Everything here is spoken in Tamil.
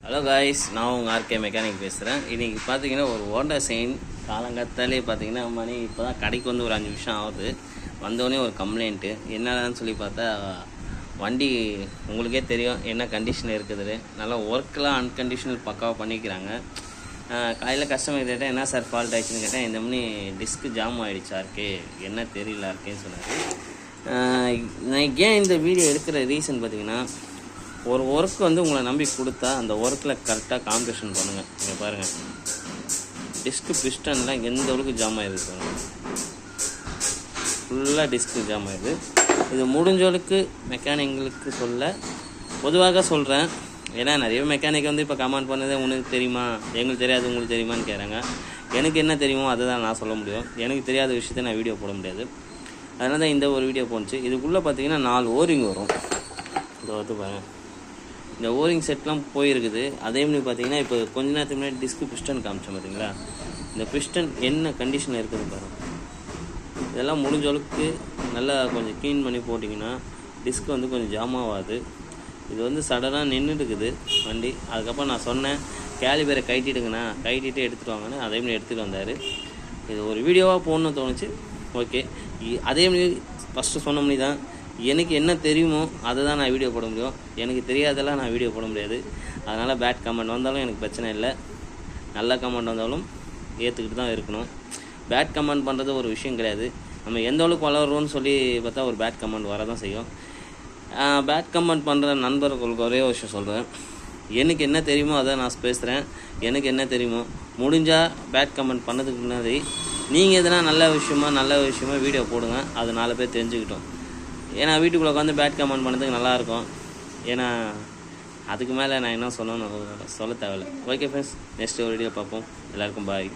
ஹலோ காய்ஸ், நான் உங்கள் ஆர்கே மெக்கானிக் பேசுகிறேன். இன்றைக்கி பார்த்தீங்கன்னா ஒரு ஹோண்டா சைன் காலங்காத்தாலே பார்த்தீங்கன்னா மணி இப்போ தான் கடைக்கு வந்து ஒரு 5 நிமிஷம் ஆகுது. வந்தோடனே ஒரு கம்ப்ளைண்ட்டு என்னன்னு சொல்லி பார்த்தா, வண்டி உங்களுக்கே தெரியும் என்ன கண்டிஷனில் இருக்குது. நல்லா ஒர்க்கெலாம் அன்கண்டிஷனல் பக்காவாக பண்ணிக்கிறாங்க. காலையில் கஸ்டமர் கேட்டேன், என்ன சார் ஃபால்ட் ஆகிடுச்சுன்னு கேட்டேன். இந்த மாதிரி டிஸ்க்கு ஜாம் ஆகிடுச்சா இருக்கே, என்ன தெரியல இருக்கேன்னு சொன்னார். நான் ஏன் இந்த வீடியோ எடுக்கிற ரீசன் பார்த்தீங்கன்னா, ஒரு ஒர்க் வந்து உங்களை நம்பி கொடுத்தா அந்த ஒர்க்கில் கரெக்டாக காம்படிஷன் பண்ணுங்கள். இங்கே பாருங்கள், டிஸ்க்கு பிஸ்டன்லாம் எந்த அளவுக்கு ஜாம் ஆகிடுது பாருங்கள். ஃபுல்லாக டிஸ்க்கு ஜாம் ஆகிடுது. இது முடிஞ்சளவுக்கு மெக்கானிக்களுக்கு பொதுவாக சொல்கிறேன். ஏன்னா நிறைய மெக்கானிக் வந்து இப்போ கமெண்ட் பண்ணது, உனக்கு தெரியுமா, எங்களுக்கு தெரியாது உங்களுக்கு தெரியுமான்னு கேட்குறாங்க. எனக்கு என்ன தெரியுமோ அதை தான் நான் சொல்ல முடியும். எனக்கு தெரியாத விஷயத்த நான் வீடியோ போட முடியாது. அதனால தான் இந்த ஒரு வீடியோ போணுச்சு. இதுக்குள்ளே பார்த்தீங்கன்னா 4 ஓரிங் வரும். இதை வந்து பாருங்கள், இந்த ஓரிங் செட்லாம் போயிருக்குது. அதே மாதிரி பார்த்தீங்கன்னா இப்போ கொஞ்ச நேரத்துக்கு முன்னாடி டிஸ்க்கு பிஸ்டன் காமிச்சோம் பார்த்தீங்களா, இந்த பிஸ்டன் என்ன கண்டிஷனில் இருக்குது பாருங்கள். இதெல்லாம் முடிஞ்ச அளவுக்கு நல்லா கொஞ்சம் க்ளீன் பண்ணி போட்டிங்கன்னா டிஸ்க் வந்து கொஞ்சம் ஜாம் ஆகாது. இது வந்து சடனாக நின்றுட்டுக்குது வண்டி. அதுக்கப்புறம் நான் சொன்னேன், கேலிபரை கட்டிட்டுங்கண்ணா, கட்டிட்டு எடுத்துகிட்டு வாங்கன்னு. அதே மாதிரி எடுத்துகிட்டு வந்தார். இது ஒரு வீடியோவாக போடணும்னு தோணுச்சு. ஓகே, அதே மாதிரி ஃபஸ்ட்டு சொன்ன மாதிரி தான், எனக்கு என்ன தெரியுமோ அதை தான் நான் வீடியோ போட முடியும். எனக்கு தெரியாதெல்லாம் நான் வீடியோ போட முடியாது. அதனால் பேட் கமெண்ட் வந்தாலும் எனக்கு பிரச்சனை இல்லை, நல்ல கமெண்ட் வந்தாலும் ஏற்றுக்கிட்டு தான் இருக்கணும். பேட் கமெண்ட் பண்ணுறது ஒரு விஷயம் கிடையாது. நம்ம எந்த அளவுக்கு வளர்றோன்னு சொல்லி பார்த்தா ஒரு பேட் கமெண்ட் வர தான் செய்யும். பேட் கமெண்ட் பண்ணுற நண்பர்களுக்கு ஒரே விஷயம் சொல்கிறேன், எனக்கு என்ன தெரியுமோ அதை நான் பேசுகிறேன். எனக்கு என்ன தெரியுமோ முடிஞ்சால் பேட் கமெண்ட் பண்ணதுக்கு முன்னாடி நீங்கள் எதனா நல்ல விஷயமா வீடியோ போடுங்க. அது 4 பேர் தெரிஞ்சுக்கிட்டோம். ஏன்னா வீட்டுக்குள்ளே உட்காந்து பேட் கமெண்ட் பண்ணதுக்கு நல்லாயிருக்கும். ஏன்னா அதுக்கு மேலே நான் என்ன சொல்ல தேவையில்லை. ஓகே ஃப்ரெண்ட்ஸ், நெக்ஸ்ட் ஒரு வீடியோ பார்ப்போம். எல்லாருக்கும் பாய்.